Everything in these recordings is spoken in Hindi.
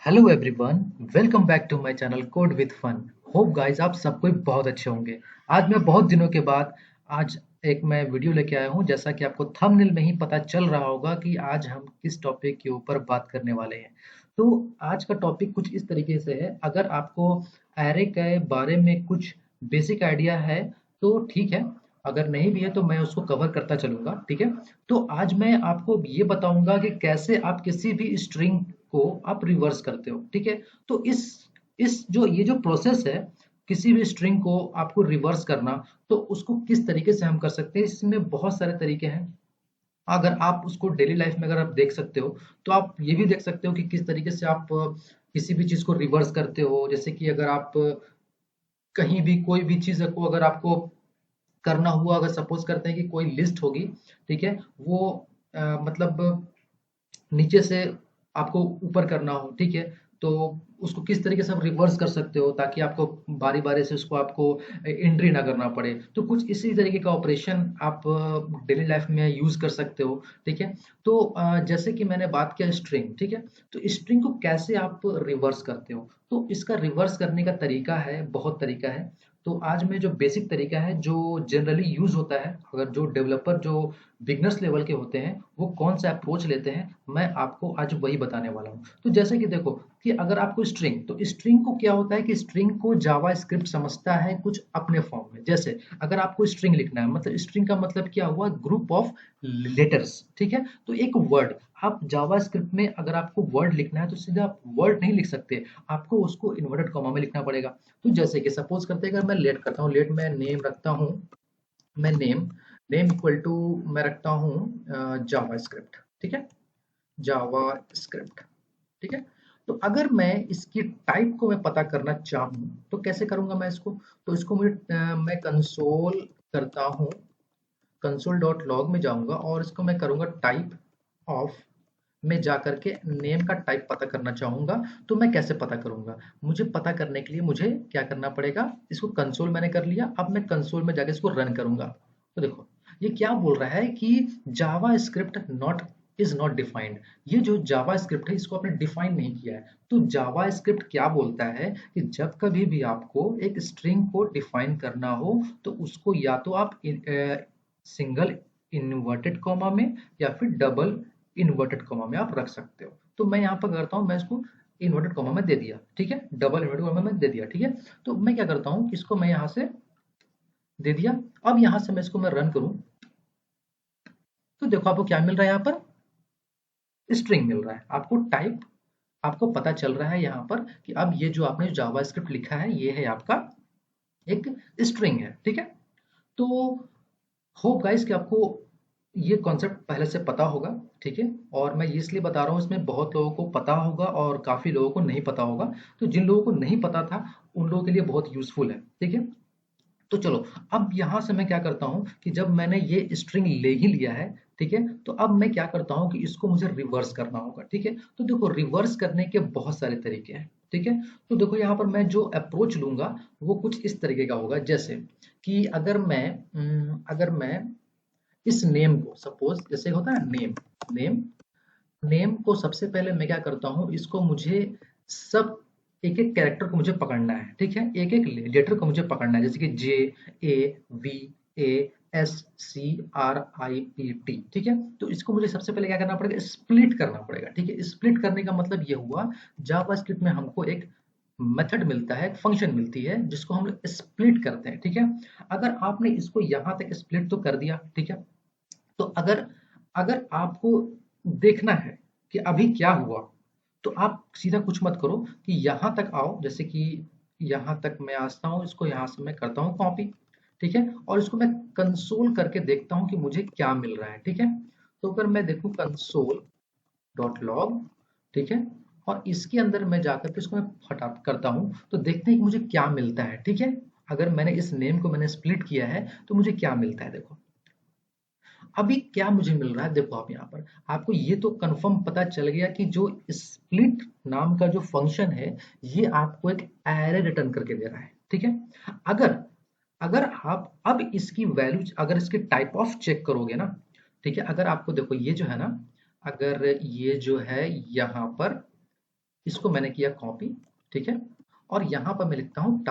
Hello everyone, welcome back to my channel code with fun. Hope guys आप सब कोई बहुत अच्छे होंगे। आज मैं बहुत दिनों के बाद आज एक मैं वीडियो लेके आया हूँ। जैसा कि आपको थंबनेल में ही पता चल रहा होगा कि आज हम किस टॉपिक के ऊपर बात करने वाले हैं। तो आज का टॉपिक कुछ इस तरीके से है। अगर आपको एरे के बारे में कुछ बेसिक आइडिया है तो ठीक है, अगर नहीं भी है तो मैं उसको कवर करता चलूंगा। ठीक है, तो आज मैं आपको ये बताऊंगा कि कैसे आप किसी भी स्ट्रिंग को आप रिवर्स करते हो। ठीक है, तो इस जो ये जो प्रोसेस है किसी भी स्ट्रिंग को आपको रिवर्स करना, तो उसको किस तरीके से हम कर सकते हैं, इसमें बहुत सारे तरीके हैं। अगर आप उसको डेली लाइफ में अगर आप देख सकते हो तो आप ये भी देख सकते हो कि किस तरीके से आप किसी भी चीज को रिवर्स करते हो। जैसे कि अगर आप कहीं भी कोई भी चीज को अगर आपको करना हुआ, अगर सपोज करते हैं कि कोई लिस्ट होगी, ठीक है, वो मतलब नीचे से आपको ऊपर करना हो, ठीक है, तो उसको किस तरीके से आप रिवर्स कर सकते हो ताकि आपको बारी बारी से उसको आपको एंट्री ना करना पड़े। तो कुछ इसी तरीके का ऑपरेशन आप डेली लाइफ में यूज कर सकते हो। ठीक है, तो जैसे कि मैंने बात किया स्ट्रिंग, ठीक है, तो स्ट्रिंग को कैसे आप रिवर्स करते हो, तो इसका रिवर्स करने का तरीका है, बहुत तरीका है। तो आज में जो बेसिक तरीका है जो जनरली यूज होता है, अगर जो डेवलपर जो बिगनर्स लेवल के होते हैं वो कौन सा अप्रोच लेते हैं, मैं आपको आज वही बताने वाला हूँ। तो जैसे कि देखो कि अगर आपको स्ट्रिंग, तो स्ट्रिंग को क्या होता है कि स्ट्रिंग को जावा स्क्रिप्ट समझता है कुछ अपने फॉर्म में। जैसे अगर आपको स्ट्रिंग लिखना है, मतलब स्ट्रिंग का मतलब क्या हुआ, ग्रुप ऑफ लेटर्स। ठीक है, तो एक वर्ड, आप जावा स्क्रिप्ट में अगर आपको वर्ड लिखना है तो सीधा आप वर्ड नहीं लिख सकते, आपको उसको इन्वर्टेड कॉमा में लिखना पड़ेगा। तो जैसे कि सपोज करते हैं, अगर मैं लेट करता हूँ, लेट मैं नेम रखता हूँ, मैं नेम नेम इक्वल टू मैं रखता हूँ जावा स्क्रिप्ट। ठीक है, जावा स्क्रिप्ट। ठीक है, तो अगर मैं इसकी टाइप को मैं पता करना चाहूँ तो कैसे करूंगा मैं इसको, तो इसको मैं कंसोल करता हूँ, कंसोल डॉट लॉग में जाऊंगा और इसको मैं करूंगा टाइप ऑफ, में जाकर के नेम का टाइप पता करना चाहूंगा। तो मैं कैसे पता करूंगा, मुझे पता करने के लिए मुझे क्या करना पड़ेगा, इसको कंसोल मैंने कर लिया, अब मैं कंसोल में जाकर इसको रन करूंगा। तो देखो ये क्या बोल रहा है कि JavaScript not is not defined. ये जो जावा स्क्रिप्ट है इसको आपने डिफाइन नहीं किया है। तो जावा स्क्रिप्ट क्या बोलता है कि जब कभी भी आपको एक स्ट्रिंग को डिफाइन करना हो तो उसको या तो आप सिंगल इन्वर्टेड कॉमा में या फिर डबल इन्वर्टेड कॉमा में आप रख सकते हो। तो मैं यहाँ पर करता हूँ, मैं इसको इन्वर्टेड कॉमा में दे दिया, ठीक है, डबल इन्वर्टेड कॉमा में दे दिया। ठीक है, तो मैं क्या करता हूँ, इसको मैं यहाँ से दे दिया। अब यहाँ से मैं इसको मैं रन करूँ तो देखो आपको क्या मिल रहा है, यहाँ पर स्ट्रिंग मिल रहा है, आपको टाइप आपको पता चल रहा है यहाँ पर कि अब ये जो आपने जावा स्क्रिप्ट लिखा है ये है आपका एक स्ट्रिंग है। ठीक है, तो होप गाइस कि आपको ये कॉन्सेप्ट पहले से पता होगा। ठीक है, और मैं ये इसलिए बता रहा हूँ, इसमें बहुत लोगों को पता होगा और काफी लोगों को नहीं पता होगा। तो जिन लोगों को नहीं पता था उन लोगों के लिए बहुत यूजफुल है। ठीक है, तो चलो अब यहाँ से मैं क्या करता हूँ कि जब मैंने ये स्ट्रिंग ले ही लिया है, ठीक है, तो अब मैं क्या करता हूँ कि इसको मुझे रिवर्स करना होगा। ठीक है, तो देखो रिवर्स करने के बहुत सारे तरीके हैं। ठीक है, तो देखो यहाँ पर मैं जो अप्रोच लूंगा वो कुछ इस तरीके का होगा। जैसे कि अगर मैं इस नेम को, सपोज जैसे होता है नेम, नेम नेम को सबसे पहले मैं क्या करता हूँ, इसको मुझे सब एक एक कैरेक्टर को मुझे पकड़ना है। ठीक है, एक एक लेटर को मुझे पकड़ना है, जैसे कि J, A, V, A, S, C, R, I, P, T. ठीक है, तो इसको मुझे सबसे पहले क्या करना पड़ेगा, स्प्लिट करना पड़ेगा। ठीक है, स्प्लिट करने का मतलब ये हुआ, जावास्क्रिप्ट में हमको एक मेथड मिलता है, एक फंक्शन मिलती है जिसको हम लोग स्प्लिट करते हैं। ठीक है, अगर आपने इसको यहाँ तक स्प्लिट तो कर दिया, ठीक है, तो अगर अगर आपको देखना है कि अभी क्या हुआ, तो आप सीधा कुछ मत करो कि यहाँ तक आओ, जैसे कि यहाँ तक मैं आता हूँ, इसको यहाँ से मैं करता हूँ कॉपी। ठीक है, और इसको मैं कंसोल करके देखता हूँ कि मुझे क्या मिल रहा है। ठीक है, तो अगर मैं देखूँ कंसोल डॉट लॉग, ठीक है, और इसके अंदर मैं जाकर के इसको मैं हटा करता हूँ तो देखते हैं कि मुझे क्या मिलता है। ठीक है, अगर मैंने इस नेम को मैंने स्प्लिट किया है तो मुझे क्या मिलता है, देखो अभी क्या मुझे मिल रहा है। देखो आप यहाँ पर आपको ये तो कंफर्म पता चल गया कि जो स्प्लिट नाम का जो फंक्शन है ये आपको एक एरे रिटर्न करके दे रहा है। ठीक है, अगर अगर आप अब इसकी वैल्यू, अगर इसकी टाइप ऑफ चेक करोगे ना, ठीक है, अगर आपको देखो ये जो है ना, अगर ये जो है यहाँ पर इसको मैंने किया कॉपी, ठीक है, और यहाँ पर मैं लिखता हूँ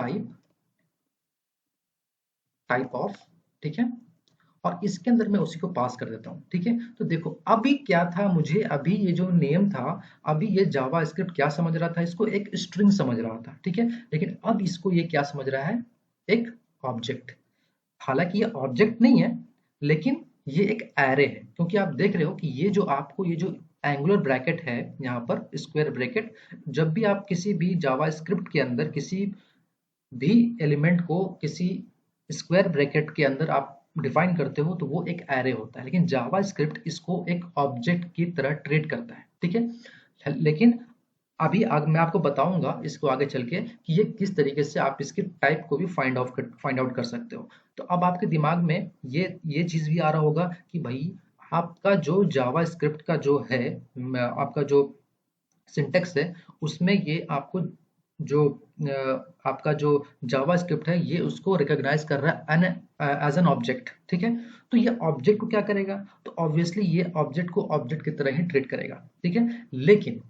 टाइप ऑफ, ठीक है, और इसके अंदर मैं उसी को पास कर देता हूँ, ठीक है। तो देखो अभी क्या था, मुझे अभी ये जो नेम था, अभी ये जावा स्क्रिप्ट क्या समझ रहा था, इसको एक स्ट्रिंग समझ रहा था, ठीक है, लेकिन अब इसको ये क्या समझ रहा है, एक ऑब्जेक्ट। हालांकि ये ऑब्जेक्ट नहीं है, लेकिन ये एक एरे है, क्योंकि आप देख रहे हो कि ये जो आपको ये जो एंगुलर ब्रैकेट है यहाँ पर स्क्वायर ब्रैकेट, जब भी आप किसी भी जावा स्क्रिप्ट के अंदर किसी भी एलिमेंट को किसी स्क्वायर ब्रैकेट के अंदर आप डिफाइन करते हो तो वो एक एरे होता है, लेकिन जावा स्क्रिप्ट इसको एक ऑब्जेक्ट की तरह ट्रीट करता है, ठीक है। लेकिन अभी मैं आपको बताऊंगा इसको आगे चल के कि ये किस तरीके से आप इसके टाइप को भी फाइंड आउट कर सकते हो। तो अब आपके दिमाग में ये चीज भी आ रहा होगा कि भाई आपका जो जावा स्क्रिप्ट का जो है, आपका जो सिंटेक्स है, उसमें ये आपको जो आपका जो जावा स्क्रिप्ट है ये उसको रिकॉग्नाइज कर रहा है एज एन ऑब्जेक्ट, ठीक है। तो ये ऑब्जेक्ट को क्या करेगा, तो ऑब्वियसली ये ऑब्जेक्ट को ऑब्जेक्ट की तरह ही ट्रीट करेगा, ठीक है। लेकिन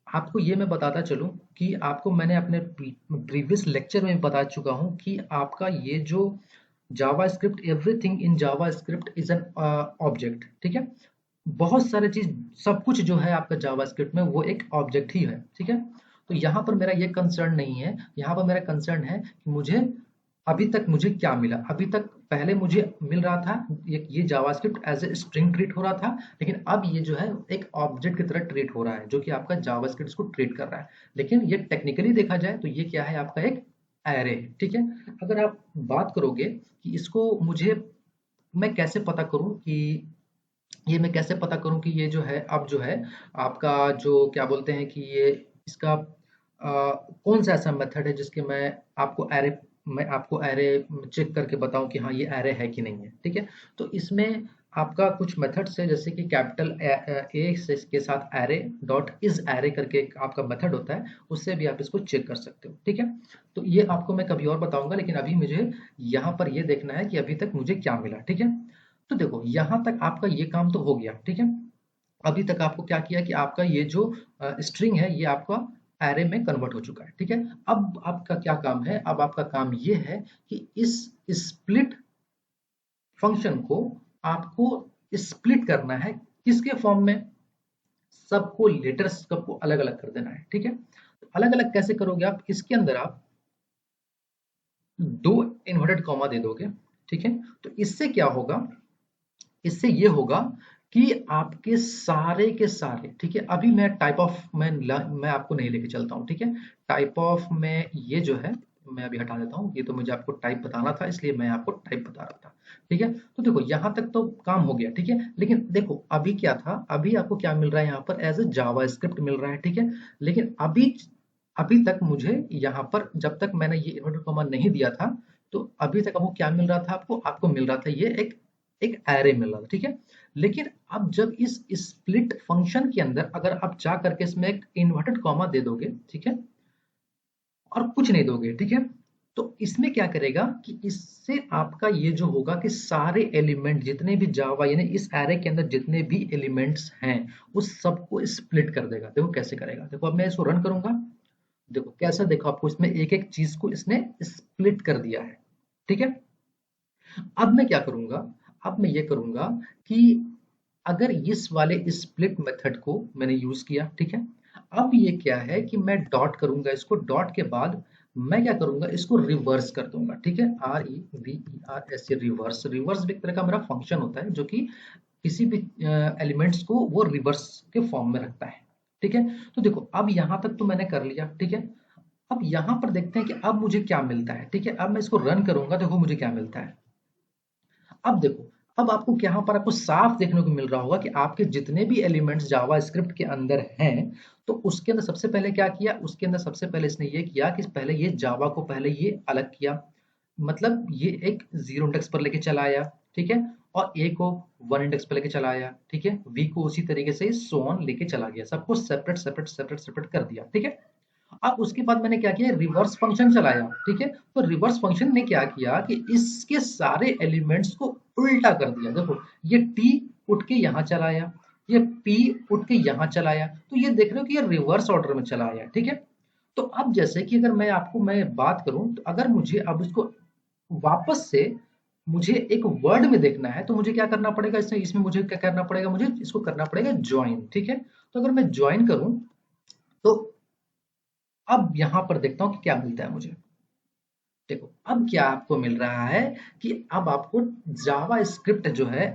आपको ये मैं बताता चलूं कि आपको मैंने अपने प्रीवियस लेक्चर में बता चुका हूं कि आपका ये जो JavaScript, everything in JavaScript is an object, ठीक है। बहुत सारे चीज, सब कुछ जो है आपका जावास्क्रिप्ट में वो एक ऑब्जेक्ट ही है, ठीक है। तो यहाँ पर मेरा ये कंसर्न नहीं है, यहाँ पर मेरा कंसर्न है कि मुझे अभी तक मुझे क्या मिला, अभी तक पहले मुझे मिल रहा था ये JavaScript as a string treat हो रहा था, लेकिन अब ये जो है एक ऑब्जेक्ट की तरह ट्रीट हो रहा है, जो कि आपका जावास्क्रिप्ट इसको ट्रीट कर रहा है। लेकिन ये टेक्निकली देखा जाए तो ये क्या है, आपका एक एरे है, ठीक है। अगर आप बात करोगे कि इसको मुझे मैं कैसे पता करूं कि ये मैं कैसे पता करूं कि ये जो है अब जो है आपका जो क्या बोलते हैं कि ये इसका कौन सा ऐसा मेथड है जिसके मैं आपको एरे चेक करके बताऊं कि हाँ ये एरे है कि नहीं है, ठीक है। तो इसमें आपका कुछ मेथड्स है, जैसे कि कैपिटल ए के साथ एरे डॉट इज एरे करके एक आपका मेथड होता है, उससे भी आप इसको चेक कर सकते हो, ठीक है। तो ये आपको मैं कभी और बताऊंगा, लेकिन अभी मुझे यहाँ पर ये देखना है कि अभी तक मुझे क्या मिला, ठीक है। तो देखो यहाँ तक आपका ये काम तो हो गया, ठीक है। अभी तक आपको क्या किया कि आपका ये जो स्ट्रिंग है ये आपका एरे में कन्वर्ट हो चुका है, ठीक है। अब आपका क्या काम है, अब आपका काम ये है कि इस स्प्लिट फंक्शन को आपको स्प्लिट करना है, किसके फॉर्म में, सबको लेटर्स सबको अलग अलग कर देना है, ठीक है। तो अलग अलग कैसे करोगे आप, इसके अंदर आप दो इन्वर्टेड कॉमा दे दोगे, ठीक है। तो इससे क्या होगा, इससे ये होगा कि आपके सारे के सारे, ठीक है, अभी मैं टाइप ऑफ मैं आपको नहीं लेके चलता हूँ, ठीक है। टाइप ऑफ में ये जो है मैं अभी हटा देता हूँ, ये तो मुझे आपको टाइप बताना था इसलिए मैं आपको टाइप बता रहा था, ठीक है। तो देखो यहाँ तक तो काम हो गया, ठीक है, लेकिन देखो अभी क्या था, अभी आपको क्या मिल रहा है यहाँ पर एज ए जावा स्क्रिप्ट मिल रहा है, ठीक है। लेकिन अभी अभी तक मुझे यहाँ पर जब तक मैंने ये इन्वर्टेड कॉमा नहीं दिया था, तो अभी तक आपको क्या मिल रहा था, आपको मिल रहा था ये एक एक एरे मिल रहा था, ठीक है। लेकिन अब जब इस स्प्लिट फंक्शन के अंदर अगर आप जा करके इसमें एक इन्वर्टेड कॉमा दे दोगे, ठीक है, और कुछ नहीं दोगे, ठीक है, तो इसमें क्या करेगा कि इससे आपका ये जो होगा कि सारे एलिमेंट जितने भी जावा यानी इस एरे के अंदर जितने भी एलिमेंट्स हैं उस सबको स्प्लिट कर देगा। देखो कैसे करेगा, देखो अब मैं इसको रन करूंगा, देखो कैसा, देखो आपको इसमें एक एक चीज को इसने स्प्लिट कर दिया है, ठीक है। अब मैं क्या करूंगा, अब मैं ये करूंगा कि अगर इस वाले स्प्लिट मेथड को मैंने यूज किया, ठीक है, अब ये क्या है कि मैं डॉट करूंगा, इसको डॉट के बाद मैं क्या करूंगा, इसको रिवर्स कर दूंगा, ठीक है, REVERS, रिवर्स, रिवर्स भी एक तरह का मेरा फंक्शन होता है जो कि किसी भी एलिमेंट्स को वो रिवर्स के फॉर्म में रखता है, ठीक है। तो देखो अब यहां तक तो मैंने कर लिया, ठीक है। अब यहां पर देखते हैं कि अब मुझे क्या मिलता है, ठीक है। अब मैं इसको रन करूंगा, देखो मुझे क्या मिलता है। अब देखो, अब आपको यहाँ पर आपको साफ देखने को मिल रहा होगा कि आपके जितने भी एलिमेंट्स जावा स्क्रिप्ट के अंदर हैं, तो उसके अंदर सबसे पहले क्या किया, उसके अंदर सबसे पहले इसने ये किया कि पहले ये जावा को पहले ये अलग किया, मतलब ये एक 0 इंडेक्स पर लेके चला आया, ठीक है, और ए को 1 इंडेक्स पर लेके चला आया, ठीक है, वी को उसी तरीके से सो ऑन लेके चला गया, सबको सेपरेट सेपरेट सेपरेट सेपरेट कर दिया, ठीक है। अब उसके बाद मैंने क्या किया, रिवर्स फंक्शन चलाया, ठीक है। तो रिवर्स फंक्शन ने क्या किया कि इसके सारे एलिमेंट्स को उल्टा कर दिया, देखो ये टी उठ के यहाँ चला आया, ये P उठ के यहाँ चला आया, तो ये देख रहे हो कि ये रिवर्स ऑर्डर में चला आया, ठीक है। तो अब जैसे कि अगर मैं बात करूं, तो अगर मुझे अब इसको वापस से मुझे एक वर्ड में देखना है, तो मुझे क्या करना पड़ेगा, इसमें इसमें मुझे क्या करना पड़ेगा, मुझे इसको करना पड़ेगा ज्वाइन, ठीक है। तो अगर मैं ज्वाइन करूं, तो अब यहां पर देखता हूं कि क्या मिलता है मुझे। देखो अब क्या आपको मिल रहा है कि अब आपको जावा स्क्रिप्ट जो है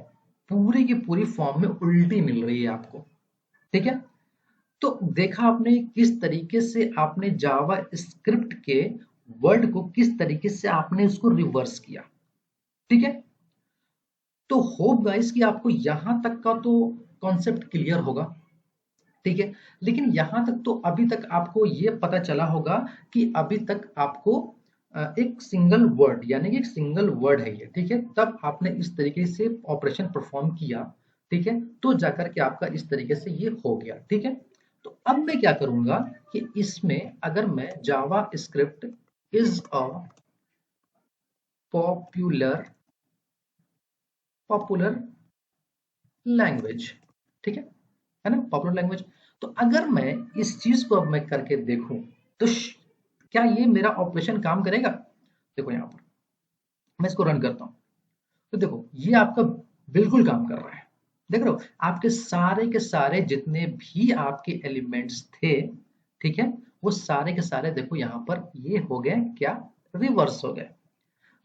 पूरी की पूरी फॉर्म में उल्टी मिल रही है आपको, ठीक है। तो देखा आपने किस तरीके से आपने जावा स्क्रिप्ट के वर्ड को किस तरीके से आपने उसको रिवर्स किया, ठीक है। तो होप गाइस कि आपको यहां तक का तो कॉन्सेप्ट क्लियर होगा, ठीक है। लेकिन यहां तक तो अभी तक आपको ये पता चला होगा कि अभी तक आपको एक सिंगल वर्ड यानी कि एक सिंगल वर्ड है ये, ठीक है। तब आपने इस तरीके से ऑपरेशन परफॉर्म किया, ठीक है, तो जाकर के आपका इस तरीके से ये हो गया, ठीक है। तो अब मैं क्या करूंगा कि इसमें अगर मैं JavaScript is a popular popular language, ठीक है ना, पॉपुलर लैंग्वेज। तो अगर मैं इस चीज को अब मैं करके देखूं, तो क्या ये मेरा ऑपरेशन काम करेगा। देखो यहां पर मैं इसको रन करता हूं, तो देखो ये आपका बिल्कुल काम कर रहा है। देख रहे हो आपके सारे के सारे जितने भी आपके एलिमेंट्स थे, ठीक है, वो सारे के सारे देखो यहाँ पर ये हो गए क्या, रिवर्स हो गए।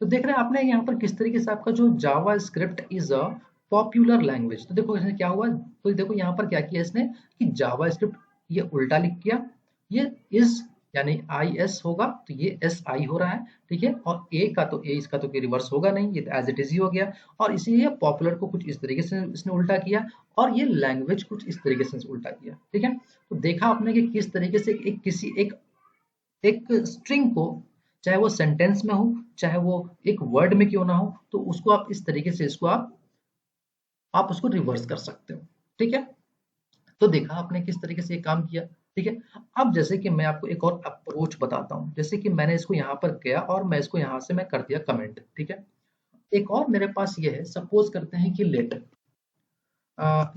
तो देख रहे हैं आपने यहाँ पर किस तरीके से आपका जो JavaScript is a popular language. तो देखो इसने क्या हुआ, तो देखो यहाँ पर क्या किया इसने कि जावा स्क्रिप्ट ये उल्टा लिख किया, ये इज यानी आई एस होगा तो ये एस आई हो रहा है, ठीक है। और ए का तो ए इसका तो रिवर्स होगा नहीं, ये तो एज इट इज ही हो गया। और इसीलिए पॉपुलर को कुछ इस तरीके से इसने उल्टा किया, और ये लैंग्वेज कुछ इस तरीके से उल्टा किया, ठीक है। तो देखा आपने कि किस तरीके से एक किसी एक स्ट्रिंग को, चाहे वो सेंटेंस में हो चाहे वो एक वर्ड में क्यों ना हो, तो उसको आप इस तरीके से इसको आप उसको रिवर्स कर सकते हो, ठीक है। तो देखा आपने किस तरीके से ये काम किया, ठीक है। अब जैसे कि मैं आपको एक और अप्रोच बताता हूं, जैसे कि मैंने इसको यहाँ पर गया और मैं इसको यहाँ से मैं कर दिया कमेंट, ठीक है। एक और मेरे पास ये है, सपोज करते हैं कि let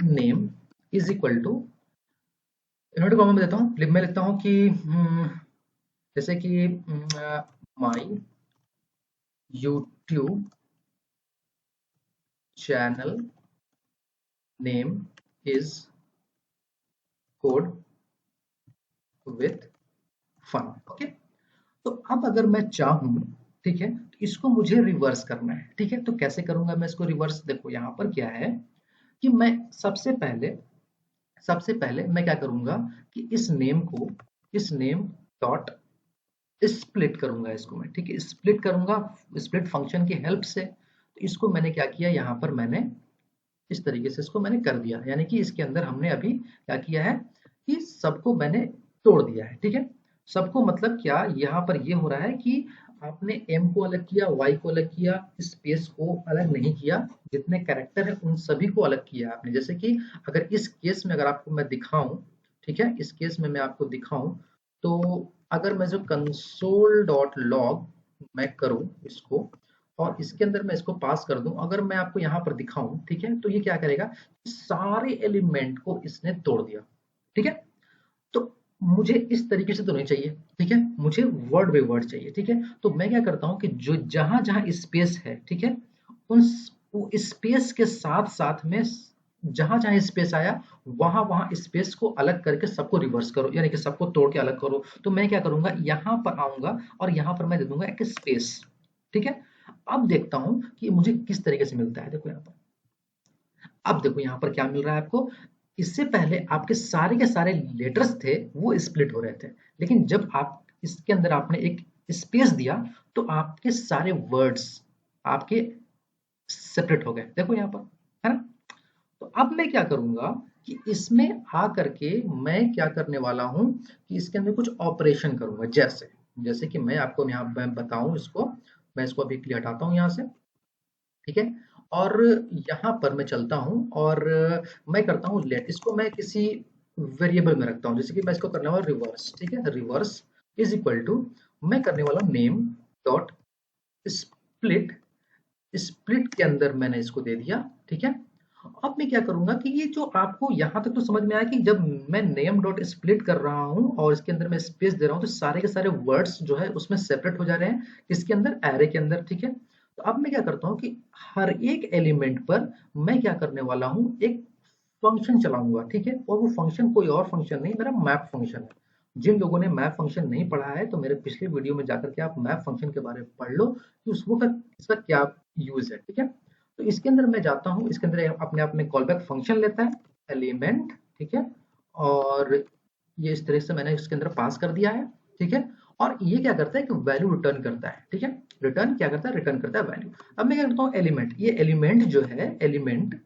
name is equal to, inverted comma में देता हूँ, मैं लिखता हूँ कि जैसे कि my YouTube channel name is code with fun, okay. तो अब अगर मैं चाहूं, ठीक है, तो इसको मुझे रिवर्स करना है, ठीक है। तो कैसे करूंगा मैं इसको रिवर्स, देखो यहाँ पर क्या है कि मैं सबसे पहले मैं क्या करूंगा कि इस नेम डॉट स्प्लिट करूंगा इसको मैं, ठीक है, स्प्लिट करूंगा स्प्लिट फंक्शन की हेल्प से। तो इसको मैंने क्या किया, यहाँ पर मैंने इस तरीके से इसको मैंने कर दिया, यानी कि इसके अंदर हमने अभी क्या किया है कि सबको मैंने तोड़ दिया है, ठीक है। सबको मतलब क्या, यहाँ पर ये हो रहा है कि आपने m को अलग किया, y को अलग किया, स्पेस को अलग नहीं किया, जितने कैरेक्टर है उन सभी को अलग किया आपने। जैसे कि अगर इस केस में अगर आपको मैं दिखाऊं, ठीक है, इस केस में मैं आपको दिखाऊं, तो अगर मैं जो कंसोल डॉट लॉग मैं करूं इसको, और इसके अंदर मैं इसको पास कर दूं, अगर मैं आपको यहाँ पर दिखाऊं, ठीक है, तो ये क्या करेगा, सारे एलिमेंट को इसने तोड़ दिया, ठीक है। तो मुझे इस तरीके से तो नहीं चाहिए, ठीक है, मुझे वर्ड बाय वर्ड चाहिए, ठीक है। तो मैं क्या करता हूँ कि जो जहां जहां स्पेस है, ठीक है, उन स्पेस के साथ साथ में जहां जहां स्पेस आया वहां वहां स्पेस को अलग करके सबको रिवर्स करो, यानी कि सबको तोड़ के अलग करो। तो मैं क्या करूंगा, यहाँ पर आऊंगा और यहाँ पर मैं दे दूंगा एक स्पेस, ठीक है। अब देखता हूं कि मुझे किस तरीके से मिलता है, देखो यहाँ पर, अब देखो यहाँ पर क्या मिल रहा है आपको। इससे पहले आपके सारे के सारे लेटर्स थे वो स्प्लिट हो रहे थे, लेकिन जब आप इसके अंदर आपने एक स्पेस दिया, तो आपके सारे वर्ड्स आपके सेपरेट हो गए, देखो यहाँ पर, है ना। तो अब मैं क्या करूंगा कि इसमें आ करके मैं क्या करने वाला हूं कि इसके अंदर कुछ ऑपरेशन करूंगा, जैसे जैसे कि मैं आपको यहाँ मैं बताऊं इसको, मैं इसको अभी क्लियर हटाता हूं यहाँ से, ठीक है। और यहाँ पर मैं चलता हूँ और मैं करता हूँ लेट, इसको मैं किसी वेरिएबल में रखता हूँ, जैसे कि मैं इसको करने वाला रिवर्स, ठीक है, रिवर्स इज इक्वल टू, मैं करने वाला नेम डॉट स्प्लिट, स्प्लिट के अंदर मैंने इसको दे दिया, ठीक है। अब मैं क्या करूंगा कि ये जो आपको यहाँ तक तो समझ में आया कि जब मैं नेम डॉट स्प्लिट कर रहा हूँ और इसके अंदर मैं स्पेस दे रहा हूँ तो सारे के सारे वर्ड्स जो है उसमें सेपरेट हो जा रहे हैं, किसके अंदर, एरे के अंदर। ठीक है, तो अब मैं क्या करता हूँ कि हर एक एलिमेंट पर मैं क्या करने वाला हूँ, एक फंक्शन चलाऊंगा। ठीक है, और वो फंक्शन कोई और फंक्शन नहीं, मेरा मैप फंक्शन है। जिन लोगों ने मैप फंक्शन नहीं पढ़ा है तो मेरे पिछले वीडियो में जाकर के आप मैप फंक्शन के बारे में पढ़ लो कि उसको का इसका क्या यूज है। ठीक है, तो इसके अंदर मैं जाता हूँ, इसके अंदर अपने आप में कॉल बैक फंक्शन लेता है एलिमेंट। ठीक है, और ये इस तरह से मैंने इसके अंदर पास कर दिया है। ठीक है, और ये क्या करता है कि वैल्यू रिटर्न करता है। ठीक है, रिटर्न क्या करता है, रिटर्न करता है वैल्यू। अब मैं क्या करता हूँ, एलिमेंट, ये एलिमेंट जो है एलिमेंट,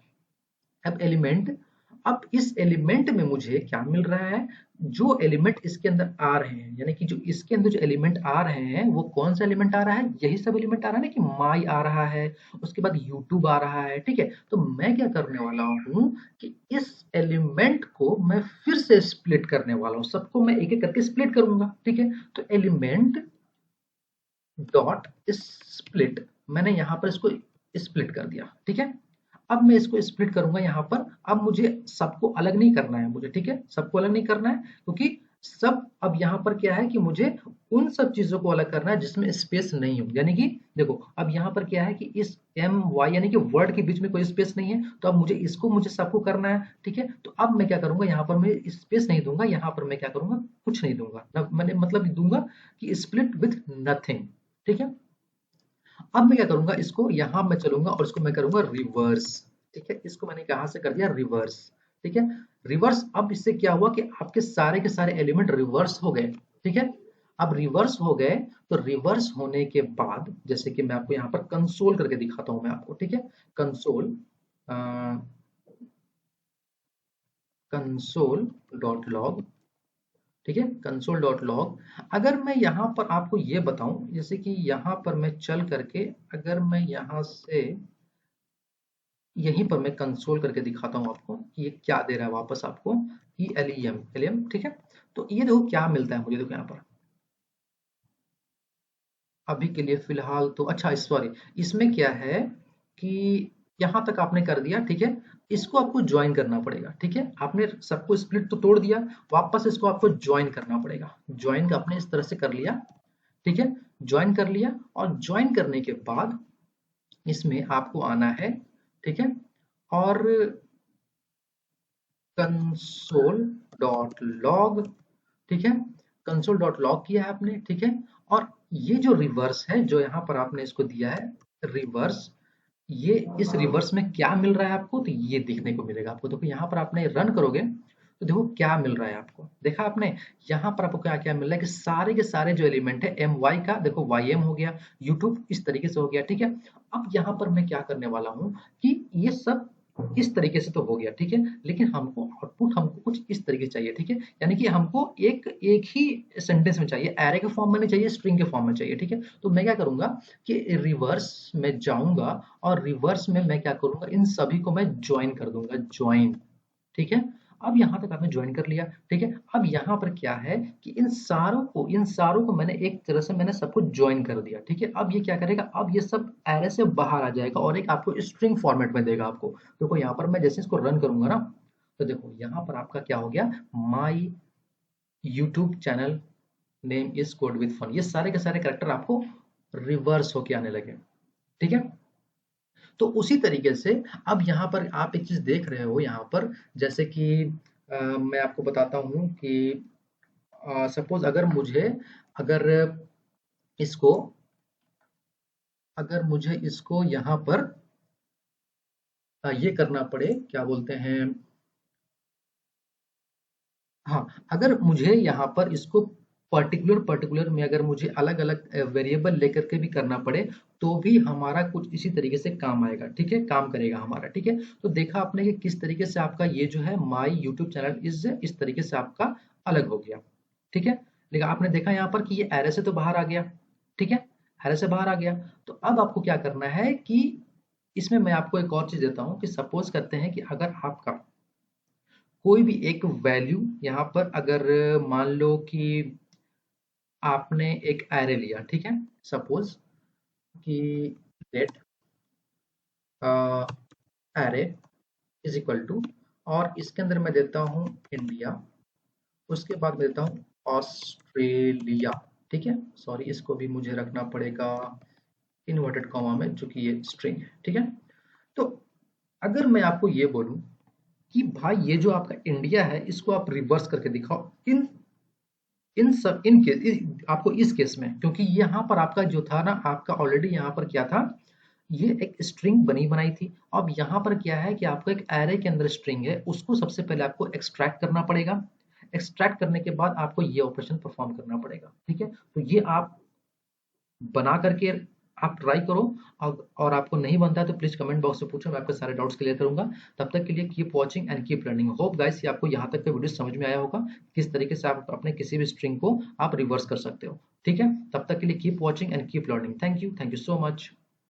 अब एलिमेंट, अब इस एलिमेंट में मुझे क्या मिल रहा है, जो एलिमेंट इसके अंदर आ रहे हैं, यानी कि जो इसके अंदर जो एलिमेंट आ रहे हैं वो कौन सा एलिमेंट आ रहा है, यही सब एलिमेंट आ रहा है ना, कि माई आ रहा है, उसके बाद यूट्यूब आ रहा है। ठीक है, तो मैं क्या करने वाला हूँ कि इस एलिमेंट को मैं फिर से स्प्लिट करने वाला हूँ, सबको मैं एक एक करके स्प्लिट करूंगा। ठीक है, तो एलिमेंट डॉट स्प्लिट, मैंने यहाँ पर इसको स्प्लिट कर दिया। ठीक है, अब मैं इसको स्प्लिट करूंगा यहाँ पर। अब मुझे सबको अलग नहीं करना है मुझे, ठीक है, सबको अलग नहीं करना है, क्योंकि सब, अब यहाँ पर क्या है कि मुझे उन सब चीजों को अलग करना है जिसमें स्पेस नहीं हो। यानी कि देखो, अब यहाँ पर क्या है कि इस एम वाई यानी कि वर्ड के बीच में कोई स्पेस नहीं है, तो अब मुझे इसको मुझे सबको करना है। ठीक है, तो अब मैं क्या करूंगा, यहाँ पर मैं स्पेस नहीं दूंगा, यहाँ पर मैं क्या करूंगा, कुछ नहीं दूंगा, मैंने मतलब दूंगा कि स्प्लिट विथ नथिंग। ठीक है, अब मैं क्या करूंगा, इसको यहां मैं चलूंगा और इसको मैं करूंगा रिवर्स। ठीक है, इसको मैंने कहां से कर दिया, रिवर्स। ठीक है, रिवर्स, अब इससे क्या हुआ कि आपके सारे के सारे एलिमेंट रिवर्स हो गए। ठीक है, अब रिवर्स हो गए, तो रिवर्स होने के बाद जैसे कि मैं आपको यहाँ पर कंसोल करके दिखाता हूं मैं आपको। ठीक है, कंसोल, कंसोल डॉट लॉग। ठीक है, कंसोल डॉट लॉग, अगर मैं यहाँ पर आपको ये बताऊं, जैसे कि यहाँ पर मैं चल करके, अगर मैं यहाँ से यहीं पर मैं कंसोल करके दिखाता हूँ आपको कि ये क्या दे रहा है वापस आपको, कि एलियम एलियम। ठीक है, तो ये देखो क्या मिलता है मुझे, देखो यहाँ पर अभी के लिए फिलहाल तो, अच्छा सॉरी, इसमें क्या है कि यहाँ तक आपने कर दिया। ठीक है, इसको आपको ज्वाइन करना पड़ेगा। ठीक है, आपने सबको स्प्लिट तो तोड़ दिया, वापस इसको आपको ज्वाइन करना पड़ेगा। ज्वाइन आपने इस तरह से कर लिया। ठीक है, ज्वाइन कर लिया, और ज्वाइन करने के बाद इसमें आपको आना है। ठीक है, और कंसोल डॉट लॉग। ठीक है, कंसोल डॉट लॉग किया है आपने। ठीक है, और ये जो रिवर्स है, जो यहाँ पर आपने इसको दिया है रिवर्स, ये इस रिवर्स में क्या मिल रहा है आपको, तो ये देखने को मिलेगा आपको। देखो यहाँ पर आपने रन करोगे तो देखो क्या मिल रहा है आपको, देखा आपने, यहाँ पर आपको क्या क्या मिल रहा है कि सारे के सारे जो एलिमेंट है एम वाई का, देखो वाई एम हो गया, यूट्यूब इस तरीके से हो गया। ठीक है, अब यहाँ पर मैं क्या करने वाला हूँ कि ये सब इस तरीके से तो हो गया। ठीक है, लेकिन हमको आउटपुट हमको कुछ इस तरीके से चाहिए। ठीक है, यानी कि हमको एक एक ही सेंटेंस में चाहिए, एरे के फॉर्म में नहीं चाहिए, स्ट्रिंग के फॉर्म में चाहिए। ठीक है, तो मैं क्या करूंगा कि रिवर्स में जाऊंगा, और रिवर्स में मैं क्या करूंगा, इन सभी को मैं ज्वाइन कर दूंगा, ज्वाइन। ठीक है, अब यहां तक आपने ज्वाइन कर लिया। ठीक है, अब यहाँ पर क्या है कि इन सारों को मैंने एक तरह से मैंने सबको ज्वाइन कर दिया। ठीक है, अब ये क्या करेगा, अब ये सब एरे से बाहर आ जाएगा और एक आपको स्ट्रिंग फॉर्मेट में देगा आपको। देखो यहाँ पर मैं जैसे इसको रन करूंगा ना, तो देखो यहाँ पर आपका क्या हो गया, my YouTube channel name is code with fun, ये सारे के सारे कैरेक्टर आपको रिवर्स होके आने लगे। ठीक है, तो उसी तरीके से अब यहाँ पर आप एक चीज देख रहे हो यहाँ पर, जैसे कि मैं आपको बताता हूँ कि सपोज अगर इसको अगर मुझे इसको यहाँ पर ये करना पड़े, क्या बोलते हैं, हाँ, अगर मुझे यहाँ पर इसको पर्टिकुलर पर्टिकुलर में अगर मुझे अलग अलग वेरिएबल लेकर के भी करना पड़े, तो भी हमारा कुछ इसी तरीके से काम आएगा। ठीक है, काम करेगा हमारा। ठीक है, तो देखा आपने कि किस तरीके से आपका ये जो है माई यूट्यूब चैनल इस तरीके से आपका अलग हो गया। ठीक है, लेकिन आपने देखा यहाँ पर कि ये एरे से तो बाहर आ गया। ठीक है, एरे से बाहर आ गया, तो अब आपको क्या करना है कि इसमें मैं आपको एक और चीज देता हूँ कि सपोज करते हैं कि अगर आपका कोई भी एक वैल्यू यहाँ पर, अगर मान लो कि आपने एक एरे लिया। ठीक है, सपोज कि let array, is equal to, और इसके अंदर मैं देता हूँ इंडिया, उसके बाद मैं देता हूँ ऑस्ट्रेलिया। ठीक है, सॉरी इसको भी मुझे रखना पड़ेगा इन्वर्टेड कॉमा में, चूंकि ये स्ट्रिंग है। ठीक है, तो अगर मैं आपको ये बोलूं कि भाई ये जो आपका इंडिया है इसको आप रिवर्स करके दिखाओ इन इन सब इन केस, आपको इस केस में, क्योंकि यहाँ पर आपका जो था ना, आपका ऑलरेडी यहाँ पर क्या था, ये एक स्ट्रिंग बनी बनाई थी। अब यहाँ पर क्या है कि आपको एक एरे के अंदर स्ट्रिंग है, उसको सबसे पहले आपको एक्सट्रैक्ट करना पड़ेगा। एक्सट्रैक्ट करने के बाद आपको ये ऑपरेशन परफॉर्म करना पड़ेगा। ठीक है, तो ये आप बना करके आप ट्राई करो, और आपको नहीं बनता है तो प्लीज कमेंट बॉक्स में पूछो, मैं आपके सारे डाउट्स क्लियर करूंगा। तब तक के लिए keep watching and keep learning. Hope guys ये आपको यहाँ तक का वीडियो समझ में आया होगा, किस तरीके से आप अपने किसी भी स्ट्रिंग को आप रिवर्स कर सकते हो। ठीक है, तब तक के लिए keep watching and keep learning. Thank you so much.